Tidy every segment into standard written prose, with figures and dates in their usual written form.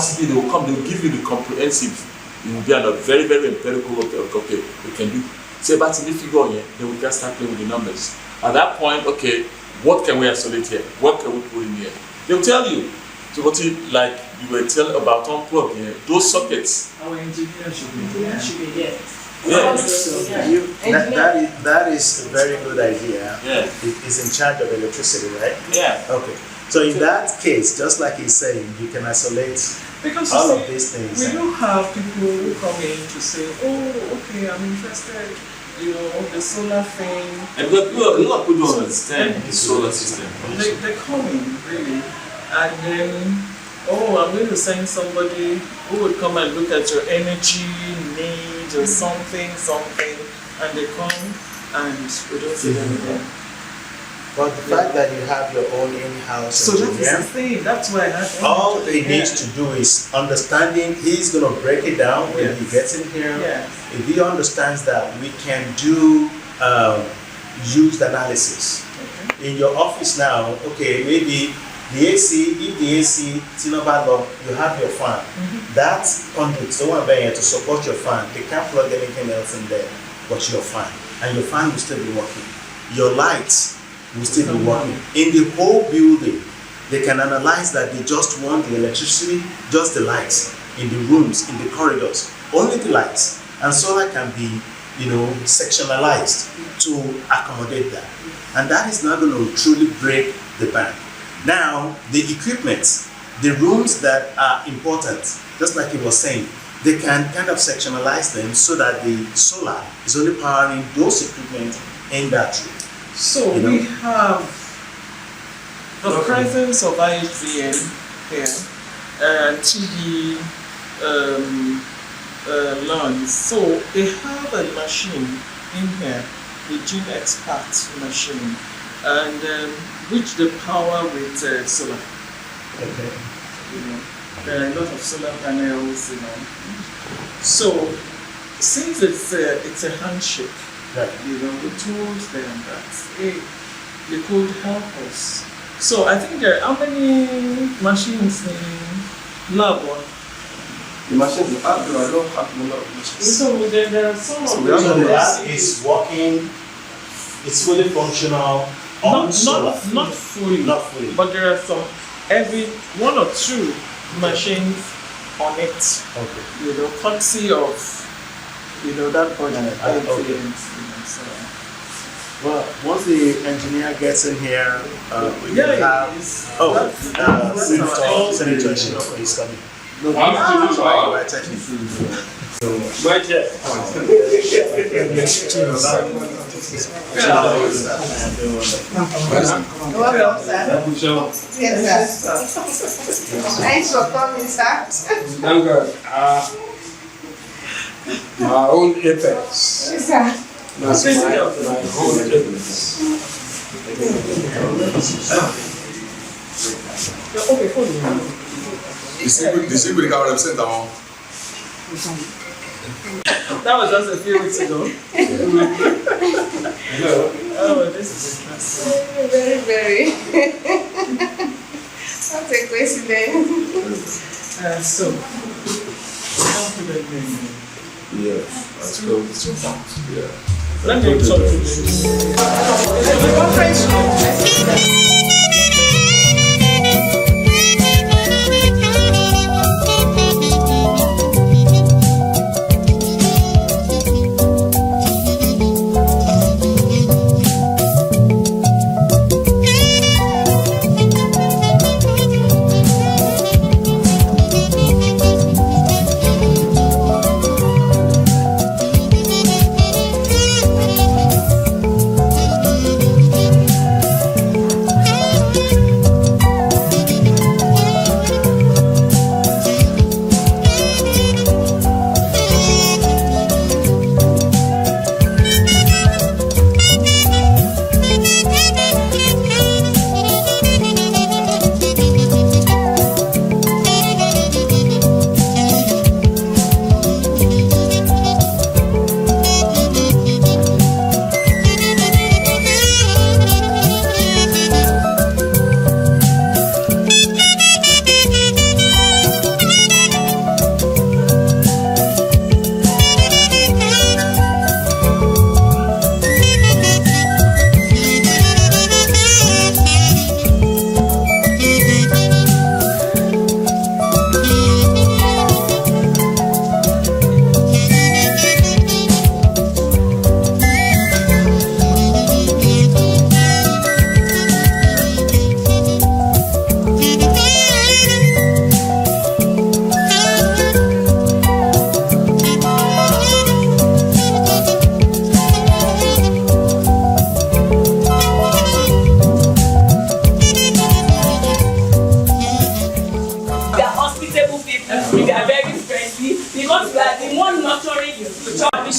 City, they will come, they will give you the comprehensive. You will be on a very, very empirical okay, we can do. Say, but in the figure here, then we can start playing with the numbers. At that point, okay, what can we isolate here? What can we put in here? They will tell you. So what like you were telling about unplug here, those sockets. Our engineer should be there. That is a very good idea. Yeah. He's in charge of electricity, right? Yeah. Okay. So in that case, just like he's saying, you can isolate because all of these things. We do have people who come in to say, oh, okay, I'm interested, the solar thing. And a lot of people don't understand the solar system. They come in, really, and then, I'm going to send somebody who would come and look at your energy need or something, and they come and we don't see them again. But the fact that you have your own in-house engineer, that's the thing. That's why all he needs to do is understanding. He's going to break it down when he gets in here. Yes. If he understands that we can do used analysis. Okay. In your office now, okay, maybe the AC, if the AC is not bad low, you have your fan. Mm-hmm. That conduit, the one there to support your fan, they can't plug anything else in there but your fan. And your fan will still be working. Your lights will still be working. In the whole building, they can analyze that they just want the electricity, just the lights in the rooms, in the corridors, only the lights. And solar can be, sectionalized to accommodate that. And that is not going to truly break the bank. Now, the equipment, the rooms that are important, just like he was saying, they can kind of sectionalize them so that the solar is only powering those equipment in that room. So we have the presence of IHBN here, TD LANs. So they have a machine in here, the Gene Expert machine, and which they power with solar. Okay. There are a lot of solar panels, So since it's a handshake. Right. We told them that, hey, they could help us. So I think there are how many machines in lab? The machines in lab, I don't have a lot of machines. So there are some of them. So the lab is working, it's fully functional on solar. Not fully. Not fully. But there are some, every 1 or 2 machines on it. Okay. Courtesy of that budget. Well, once the engineer gets in here, we can have. Senator Shinoku is coming. Right, here. Welcome, sir. Yes, sir. Thanks for coming, sir. Thank God. My own apex. Yes, sir. That's my own apex. The secret can represent our. That was just a few weeks ago. Oh, this is interesting. Very, very. What a coincidence. So, confident name. Yeah, that's good. It's your fault. Yeah. Let me talk to you.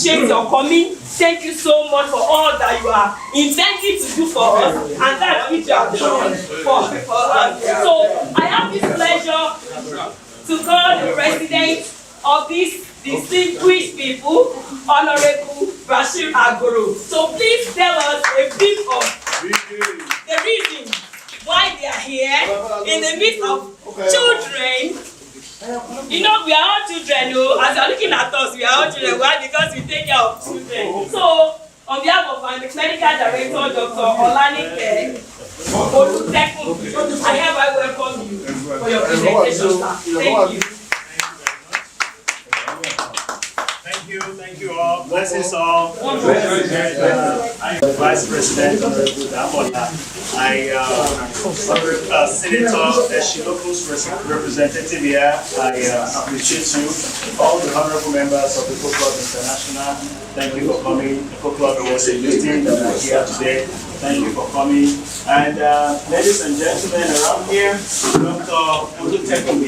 appreciate your coming. Thank you so much for all that you are intending to do for us and that which you have done for us. So I have this pleasure to call the president of these distinguished people, Honorable Bashir Agoro. So please tell us a bit of the reason why they are here in the midst of children. You know, we are all children, no? As you are looking at us, we are all children. Why? Because we take care of children. So, on behalf of my medical director, Dr. Olanike Olutekun, I hereby welcome you for your presentation, sir. Thank you. Thank you all. Blessings all. I'm the Vice President, Honorable Damola. Senator Eshiloku's representative here. I appreciate you. All the honorable members of the Eko Club International, thank you for coming. Eko Club Houston that are here today. Thank you for coming. And ladies and gentlemen around here, Dr. Olutekun,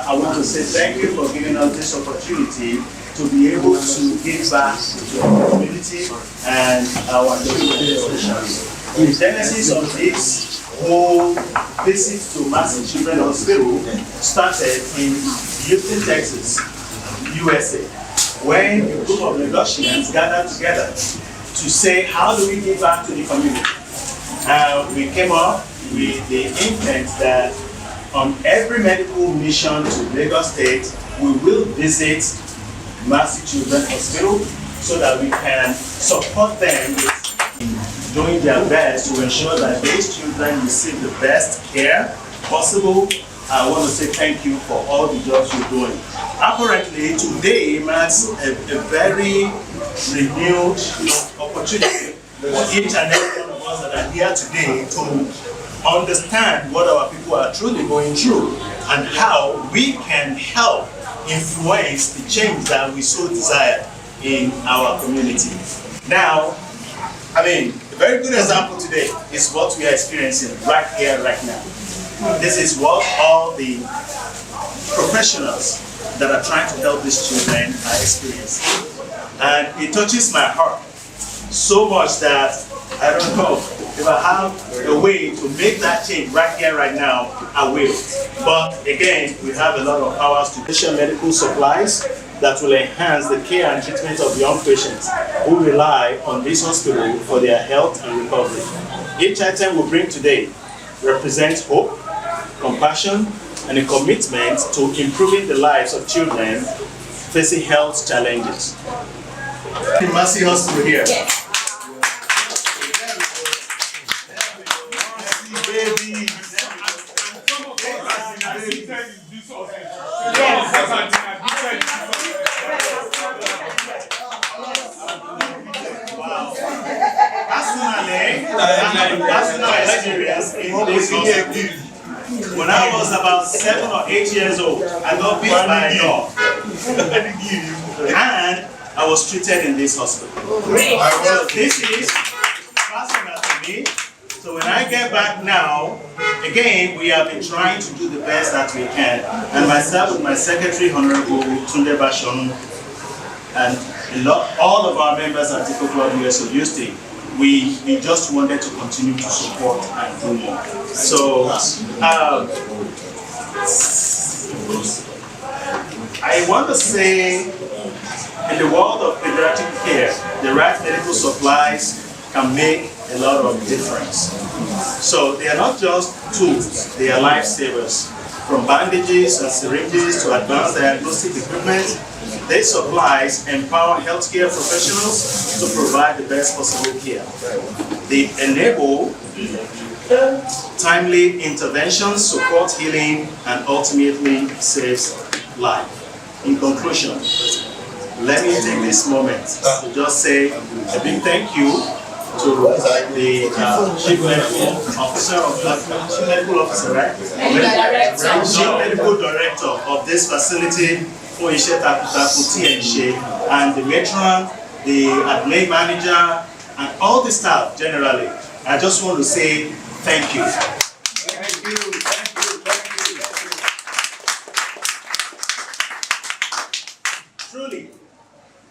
I want to say thank you for giving us this opportunity to be able to give back to our community and our children especially. The genesis of this whole visit to Massey Children Hospital started in Houston, Texas, USA, when a group of Lagosians gathered together to say, how do we give back to the community? We came up with the intent that on every medical mission to Lagos State, we will visit Massey Children Hospital so that we can support them with doing their best to ensure that these children receive the best care possible. I want to say thank you for all the jobs you're doing. Apparently, today marks a very renewed opportunity for each and every one of us that are here today to understand what our people are truly going through and how we can help influence the change that we so desire in our community. Now, a very good example today is what we are experiencing right here, right now. This is what all the professionals that are trying to help these children are experiencing. And it touches my heart so much that I don't know if I have a way to make that change right here, right now, I will. But again, we have a lot of powers to issue medical supplies that will enhance the care and treatment of young patients who rely on this hospital for their health and recovery. Each item we bring today represents hope, compassion, and a commitment to improving the lives of children facing health challenges. In Massey Hospital here. Yes. That's my experience in this hospital. When I was about 7 or 8 years old, I got bit by a dog. And I was treated in this hospital. So this is personal to me. So when I get back now, again, we have been trying to do the best that we can. And myself with my secretary, Honorable Tunde Bashon, and all of our members at Eko Club Houston, we just wanted to continue to support and do more. So, I want to say, in the world of pediatric care, the right medical supplies can make a lot of difference. So they are not just tools, they are lifesavers. From bandages and syringes to advanced diagnostic equipment, these supplies empower healthcare professionals to provide the best possible care. They enable timely interventions, support healing, and ultimately saves life. In conclusion, let me take this moment to just say a big thank you to the Chief Medical Officer of Chief Medical Officer, right? Chief Medical Director of this facility, Oishe Takuti and the matron, the admin manager, and all the staff generally. I just want to say thank you. Thank you, thank you, thank you. Truly,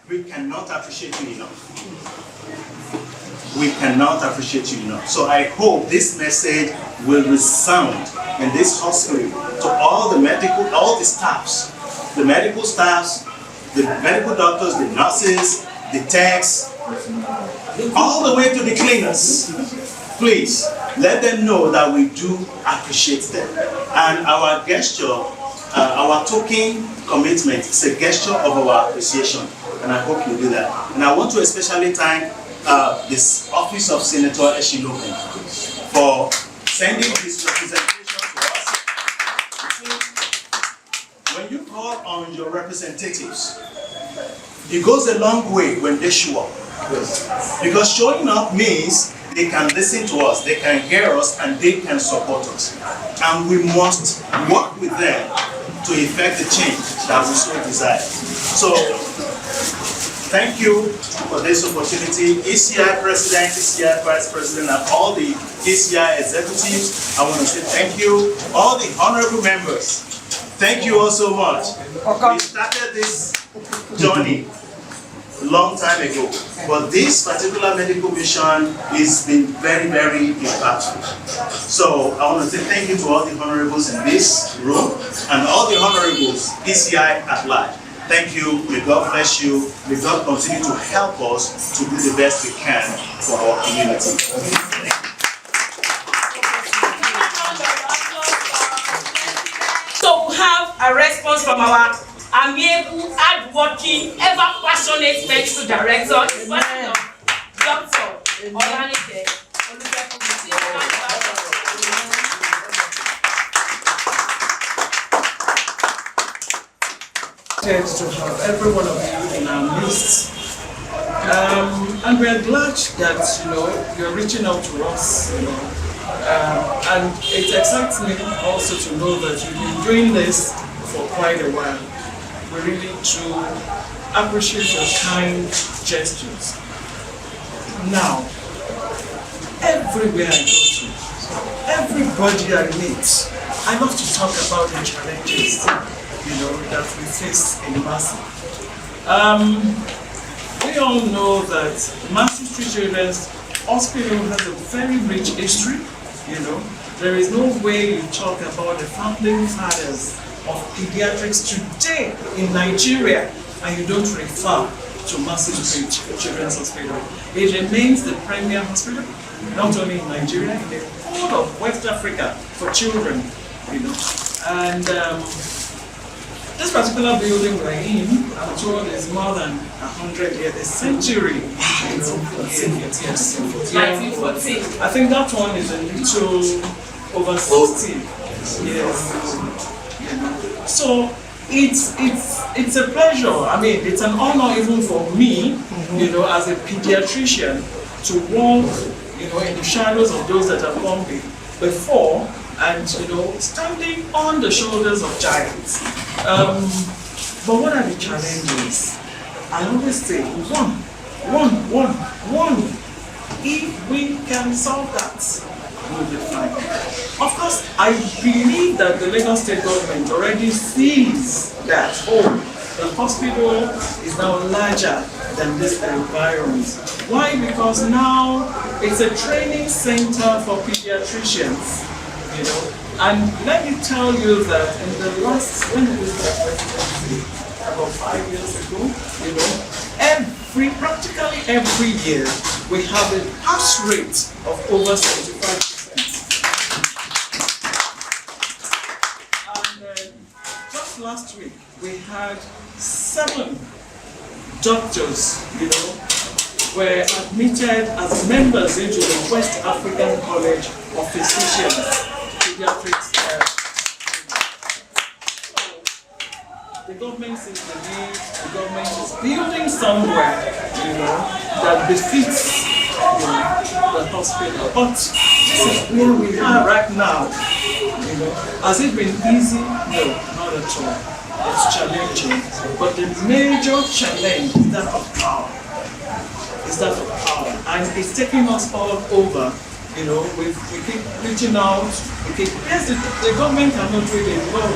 we can cannot appreciate you enough. We cannot appreciate you enough. So I hope this message will resound in this hospital to all the medical staffs, the medical staffs, the medical doctors, the nurses, the techs, all the way to the cleaners. Please, let them know that we do appreciate them. And our gesture, our token commitment is a gesture of our appreciation. And I hope you do that. And I want to especially thank this Office of Senator Eshilope for sending this representation to us. You see, when you call on your representatives, it goes a long way when they show up. Because showing up means they can listen to us, they can hear us, and they can support us. And we must work with them to effect the change that we so desire. So, thank you for this opportunity. ECI President, ECI Vice President, and all the ECI executives, I want to say thank you. All the honorable members, thank you all so much. We started this journey a long time ago, but this particular medical mission has been very, very impactful. So I want to say thank you to all the honorables in this room and all the honorables ECI at large. Thank you. May God bless you. May God continue to help us to do the best we can for our community. So we have a response from our amiable, hardworking, ever passionate medical director, Dr. Olanike. To have every one of you in our midst, and we're glad that you're reaching out to us, and it excites me also to know that you've been doing this for quite a while. We really do appreciate your kind gestures. Now, everywhere I go to, everybody I meet, I love to talk about the challenges that we face in Massey. We all know that Massey Children Hospital has a very rich history. There is no way you talk about the founding fathers of pediatrics today in Nigeria and you don't refer to Massey Children's Hospital. It remains the premier hospital, not only in Nigeria, in the whole of West Africa for children. And this particular building we're in, I'm told, is more than 100 years, a century. 1914. I think that one is a little over 60 years. So it's a pleasure. I mean, it's an honor even for me, as a pediatrician, to walk, in the shadows of those that have gone before, and standing on the shoulders of giants. But what are the challenges? I always say one. If we can solve that, we'll be fine. Of course, I believe that the Lagos State government already sees that, the hospital is now larger than this environment. Why? Because now it's a training center for pediatricians, And let me tell you that in the last, when we started residency, about 5 years ago, practically every year, we have a pass rate of over 75%. And just last week, we had 7 doctors, were admitted as members into the West African College of Physicians, Pediatrics. The government sees the need, the government is building somewhere, that befits, the hospital. But this is where we are right now, Has it been easy? No, not at all. It's challenging. But the major challenge is that of power. And it's taking us all over. We keep reaching out. Yes, the government cannot do it alone.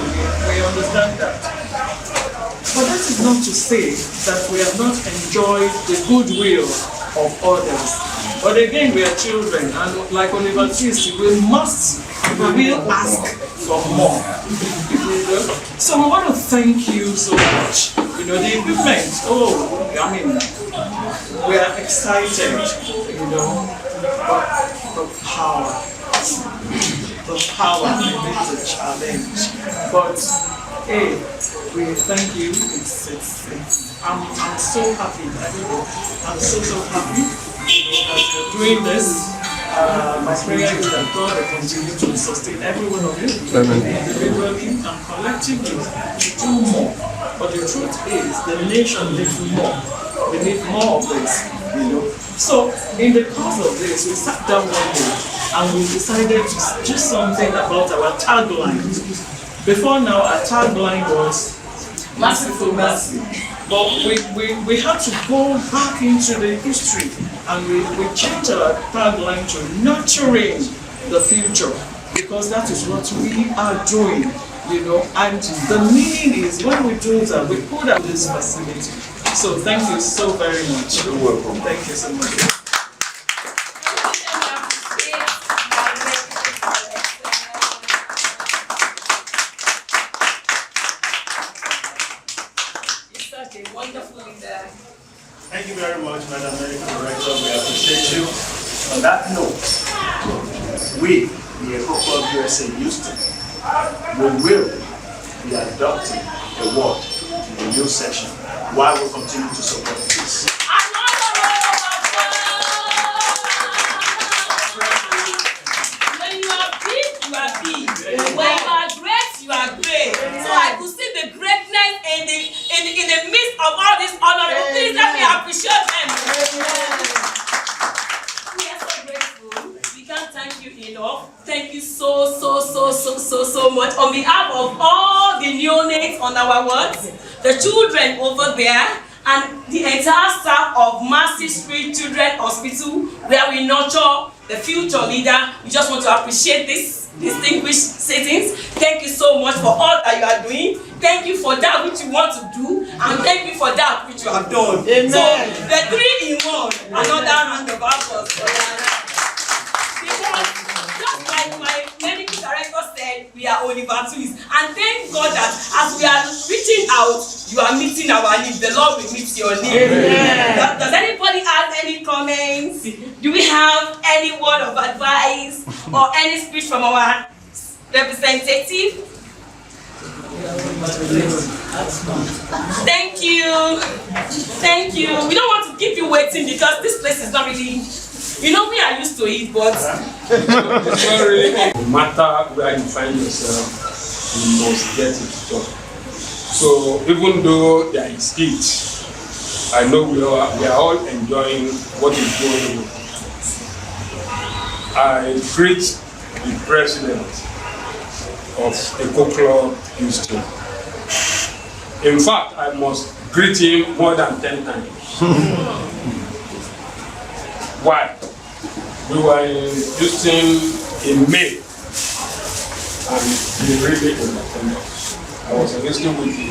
We understand that. But that is not to say that we have not enjoyed the goodwill of others. But again, we are children, and like Oliver says, we will ask for more. So we want to thank you so much. You know, the equipment, we are excited, but the power remains a challenge. But hey, we thank you. I'm so happy. I'm so happy that you're doing this. My prayer is that God will continue to sustain every one of you, individually and collectively, to do more. But the truth is, the nation needs more. We need more of this, So, in the course of this, we sat down one day and we decided to do something about our tagline. Before now, our tagline was Merciful Mercy. But we had to go back into the history and we changed our tagline to Nurturing the Future, because that is what we are doing, and the meaning is when we do that, we put out this facility. So thank you so very much. You're welcome. Thank you so much. Thank you very much, Madam Medical Director. We appreciate you. On that note, we, the Eko Club Houston, we will be adopting a word in the new session while we continue to support this. When you are big, you are big. When you are great, you are great. So I could see the greatness in the midst of all these honorable things. Let me appreciate them. We are so grateful. We can't thank you enough. Thank you so much on behalf of all the neonates on our wards, the children over there, and the entire staff of Massey Children Hospital, where we nurture the future leader. We just want to appreciate this distinguished sittings. Thank you so much for all that you are doing. Thank you for that which you want to do, and thank you for that which you have done. Amen. So the 3-in-1, another round of applause for that. Because just like my medical director said, we are Oliver twins, and thank God that as we are reaching out, you are meeting our needs. The Lord will meet your needs. Does anybody have any comments? Do we have any word of advice or any speech from our representative? Thank you. Thank you. We don't want to keep you waiting because this place is not really, we are used to it, but it's not really. No matter where you find yourself, you must get it done. So even though there is heat, I know we are all enjoying what is going on. I greet the president of Eko Club Houston. In fact, I must greet him more than 10 times. Why? We were in Houston in May, and he really entertained us. I was in Houston with the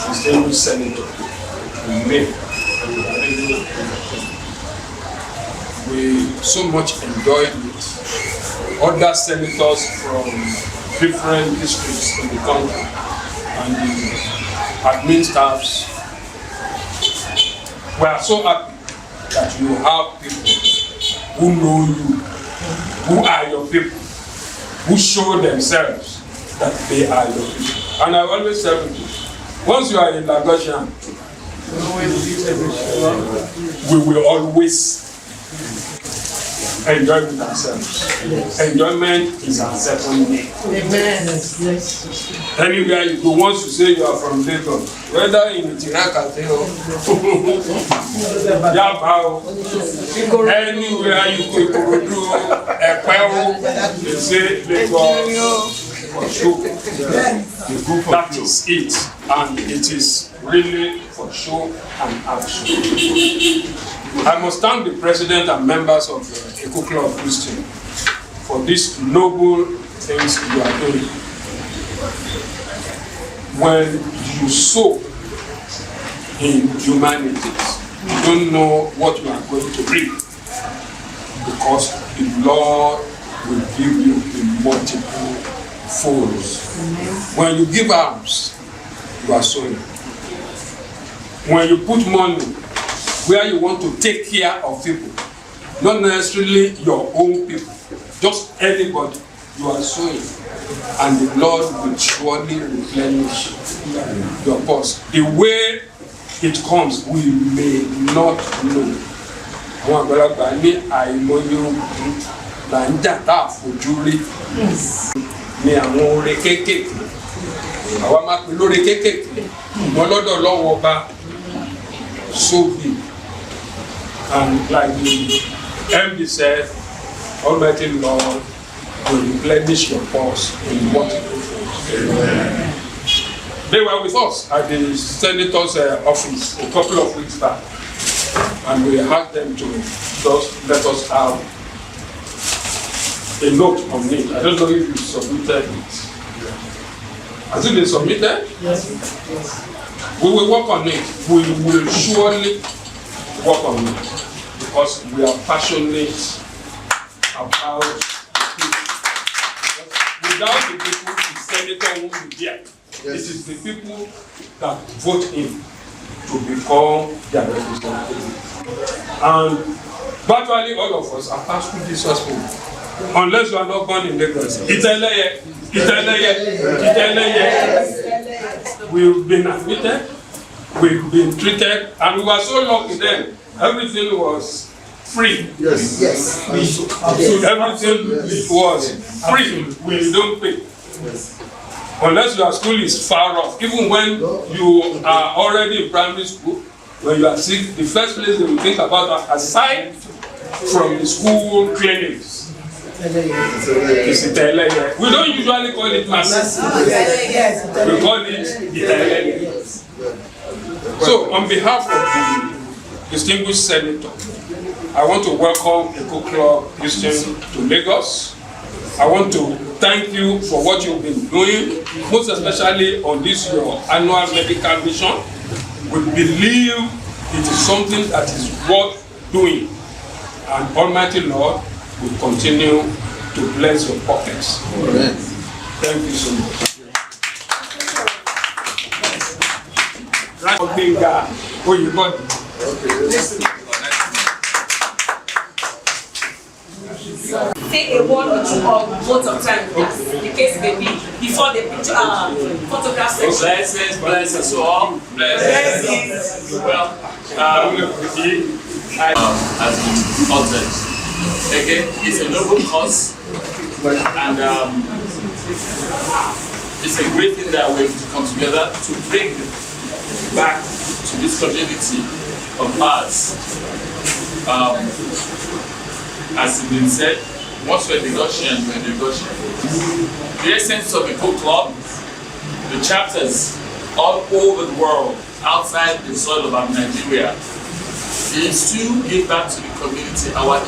distinguished senator in May, and we were really entertained. We so much enjoyed it. Other senators from different districts in the country and the admin staffs were so happy that you have people who know you, who are your people, who show themselves that they are your people. And I always tell people, once you are a Lagosian, we will always enjoy with ourselves. Enjoyment is our second name. Amen. Anywhere you go, once you say you are from Lagos, whether in Tirakate or Yabao, anywhere you go, you say Lagos for sure. That is it, and it is really for show and action. I must thank the president and members of Eko Club Houston for these noble things you are doing. When you sow in humanities, you don't know what you are going to reap, because the Lord will give you in multiple folds. When you give alms, you are sowing. When you put money where you want to take care of people, not necessarily your own people, just anybody, you are sowing, and the Lord will surely replenish your purse. The way it comes, we may not know. Àwọn àgbàlagbà ní àìmọye ogun là ń jà tá a fojú rí ní àwọn oore kéékèèké. Àwa máa pè lóore kéékèèké, ṣùgbọ́n lọ́dọ̀ Ọlọ́run ọba so big. And like the MD said, Almighty Lord will replenish your purse in multiple folds. They were with us at the senator's office a couple of weeks back, and we asked them to just let us have a note on it. I don't know if you submitted it. Has it been submitted? Yes. We will work on it. We will surely work on it, because we are passionate about people. Without the people, the senator won't be there. Yes. It is the people that vote him to become their representative. And virtually all of us are passed through this hospital. Unless you are not born in Lagos. We've been admitted, we've been treated, and we were so lucky then. Everything was free. Yes. Yes. Everything was free. We don't pay. Yes. Unless your school is far off. Even when you are already in primary school, when you are sick, the first place they will think about, aside from the school clinics, is the we don't usually call it Massey. We call it the. So, on behalf of the distinguished senator, I want to welcome Eko Club Houston to Lagos. I want to thank you for what you've been doing, most especially on this your annual medical mission. We believe it is something that is worth doing, and Almighty Lord will continue to bless your pockets. Amen. Thank you so much. Say a word or two or both of time, the case may be, before the picture, photograph session. Blessings to all. Blessings. Well, has been altered. Again, it's a noble cause, and it's a great thing that we're able to come together to bring back to this community of ours. As it's been said, once we're negotiating, we're negotiating. The essence of the Eko Club, the chapters all over the world, outside the soil of our Nigeria, is to give back to the community, our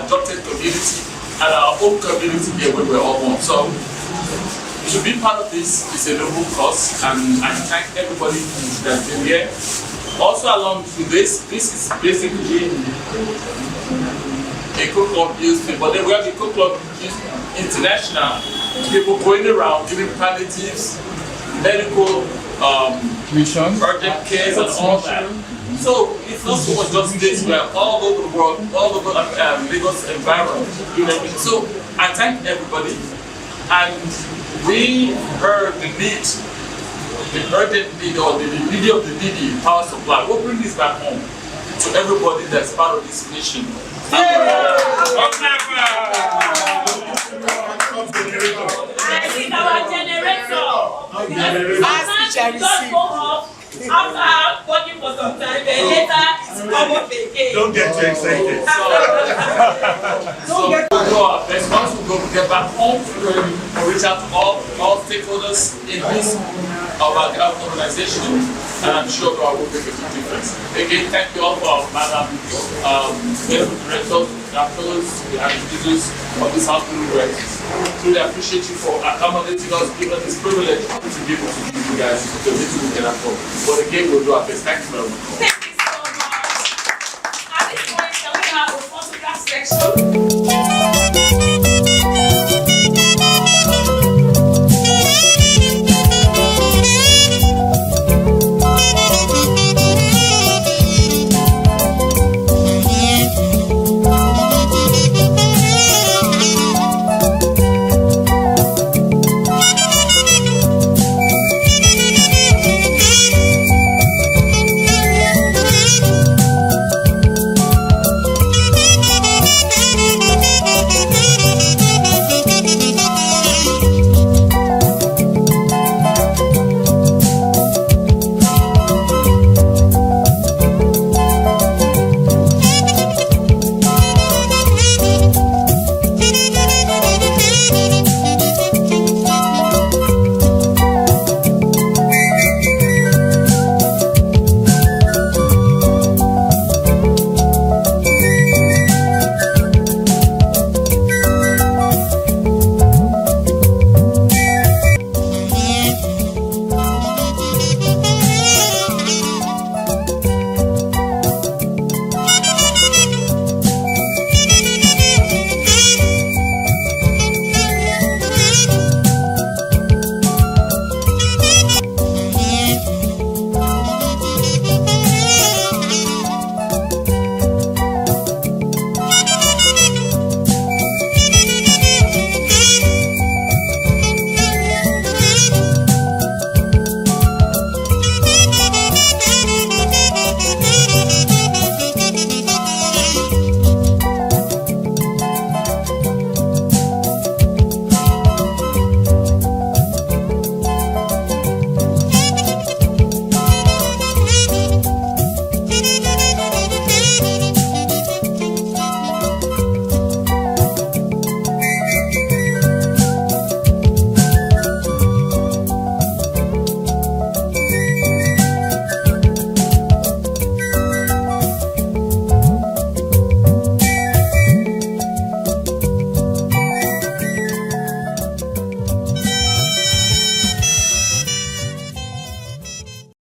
adopted community, and our own community here where we're all born. So, to be part of this is a noble cause, and I thank everybody that's been here. Also, along with this is basically Eko Club Houston, but then we have Eko Club Houston International, people going around giving palliatives, medical project cares and all that. So it's not so much just this, we are all over the world, all over Lagos environment, you know. So I thank everybody, and we heard the need, the urgent need, or the need of the needy power supply. We'll bring this back home to everybody that's part of this mission. I think our generator, just go off after working for some time, then later it's come up again. Don't get too excited. So we'll do our best. Once we go get back home, we'll reach out to all stakeholders in this organization, and I'm sure God will make a big difference. Again, thank you all for our madam, medical directors, our fellows, and users of this hospital. Truly appreciate you for accommodating us, giving us this privilege to be able to give you guys the little we can afford. But again, we'll do our best. Thank you very much.